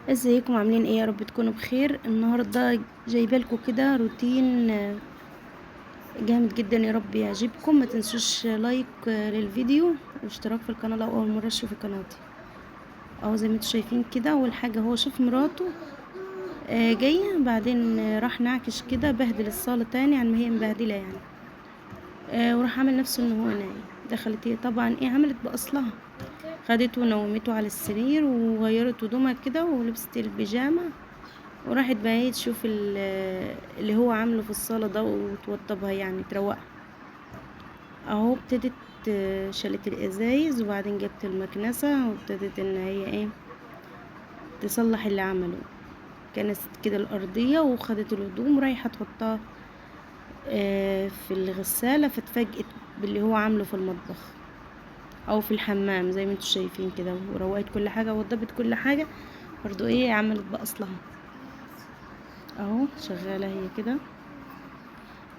ازيكم عاملين ايه؟ يا رب تكونوا بخير. النهارده جايبه لكم كده روتين جامد جدا، يا رب يعجبكم. ما تنسوش لايك للفيديو واشتراك في القناه لو اول مره تشوفوا قناتي. اهو زي ما انتم شايفين كده. اول حاجه هو شوف مراته جايه، بعدين راح نعكش كده بهدل الصاله تاني عن ما هي مبهدله يعني. وراح عامل نفسه ان هو نايم. دخلت هي طبعا ايه، عملت باصلها، خدته ونومته على السرير وغيرت هدومها كده ولبست البيجامه، وراحت بقى هي تشوف اللي هو عامله في الصالة ده وتوضبها يعني تروقها. اهو ابتدت شالت الازايز وبعدين جبت المكنسة وابتدت ان هي ايه تصلح اللي عمله. كنست كده الارضية وخدت الهدوم رايحة تحطها في الغسالة، فاتفاجئت باللي هو عامله في المطبخ او في الحمام زي ما انتوا شايفين كده. وروقت كل حاجة ووضبت كل حاجة، برضو ايه عملت بأصلها. اهو شغالة هي كده.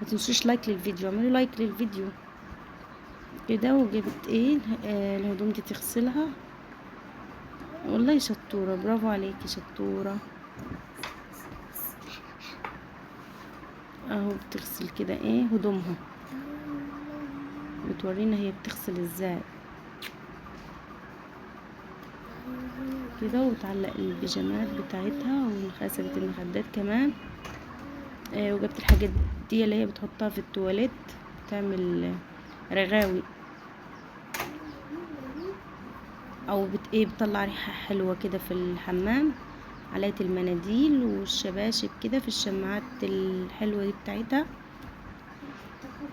ما تنسوش لايك للفيديو، اعملوا لايك للفيديو كده. وجبت ايه الهدوم دي تغسلها. والله شطورة، برافو عليكي شطورة. اهو بتغسل كده ايه هدومها، بتورينا هي بتغسل ازاي كده. وتعلق البيجامات بتاعتها وخسبت المخدات كمان. وجبت الحاجات دي اللي هي بتحطها في التواليت، تعمل رغاوي او ايه بتطلع ريحة حلوة كده في الحمام. علقت المناديل والشباشب كده في الشماعات الحلوة دي بتاعتها.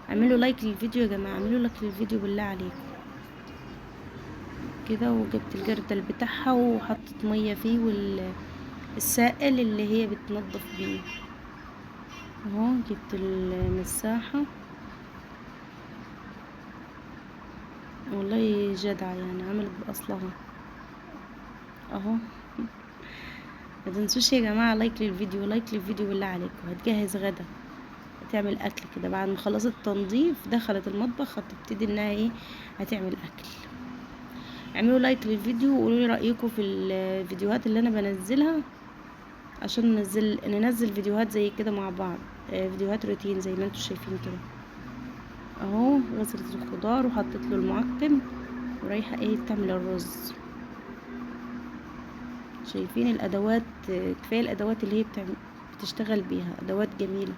اعملوا لايك للفيديو يا جماعة، اعملوا لايك للفيديو بالله عليكم كده. وجبت الجردل بتاعها وحطت مية فيه والسائل اللي هي بتنظف بيه. اهو جبت المساحة، والله جدعة يعني عملت بأصلها. اهو ما تنسوش يا جماعة لايك للفيديو، لايك للفيديو بالله عليكم. هتجهز غدا، هتعمل اكل كده بعد ما خلصت تنظيف دخلت المطبخ هتبتدي انها ايه هتعمل اكل. اعملوا لايك للفيديو وقولوا لي رايكم في الفيديوهات اللي انا بنزلها، عشان ننزل فيديوهات زي كده مع بعض. فيديوهات روتين زي ما انتم شايفين كده. اهو غسلت الخضار وحطيت له المعقم ورايحه ايه تعمل الرز. شايفين الادوات؟ كفايه الادوات اللي هي بتشتغل بيها، ادوات جميله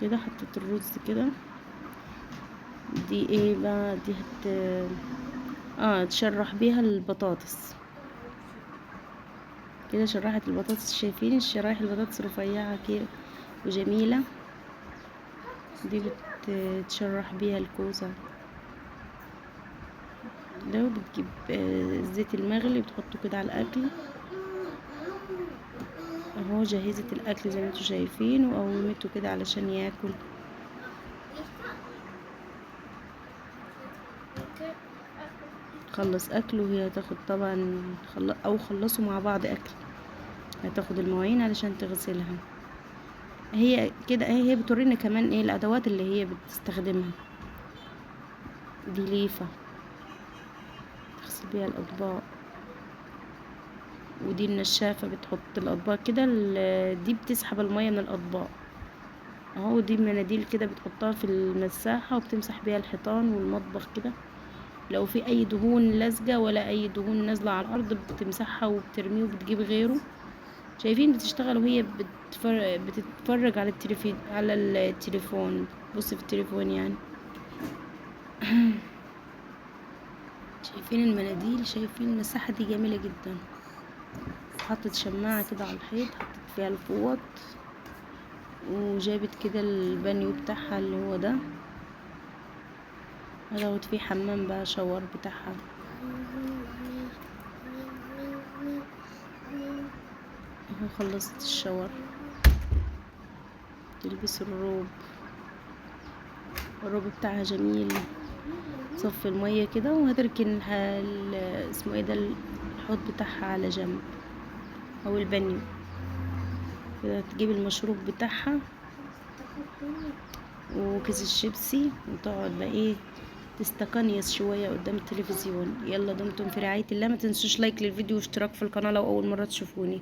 كده. حطيت الرز كده. دي ايه بقى؟ دي تشرح بيها البطاطس كده. شرحت البطاطس، شايفين الشرايح البطاطس رفيعة كده وجميلة. دي بتشرح بيها الكوسة. ده بتجيب الزيت المغلي بتحطه كده على الاكل. اهو جهزت الاكل زي ما انتوا شايفين وقومته كده علشان ياكل. خلص اكله وهي هتاخد طبعا او خلصوا مع بعض اكل. هتاخد المواعين علشان تغسلها. هي كده هي بتورينا كمان ايه الادوات اللي هي بتستخدمها. دي ليفة تغسل بيها الاطباق، ودي النشافة بتحط الاطباق كده. دي بتسحب المية من الاطباق. اهو دي مناديل كده بتحطها في المساحة وبتمسح بيها الحيطان والمطبخ كده. لو في اي دهون لازقة ولا اي دهون نازلة على الارض بتمسحها وبترميه وبتجيب غيره. شايفين بتشتغل وهي بتتفرج على التليفون. بص في التليفون يعني. شايفين المناديل؟ شايفين المساحة دي جميلة جدا. حطت شماعة كده على الحيط، حطت فيها الفوط، وجابت كده البانيو بتاعها اللي هو ده. هدوت فيه حمام بقى شاور بتاعها. اهو خلصت الشاور. تلبس الروب بتاعها جميل. تصفي المية كده وهتركن اسمه ايه ده الحوض بتاعها على جنب او البانيو كده. تجيب المشروب بتاعها وكيس الشيبسي وتقعد بقى ايه تستقنيس شوية قدام التلفزيون. يلا دمتم في رعاية الله، ما تنسوش لايك للفيديو واشتراك في القناة لو اول مرة تشوفوني.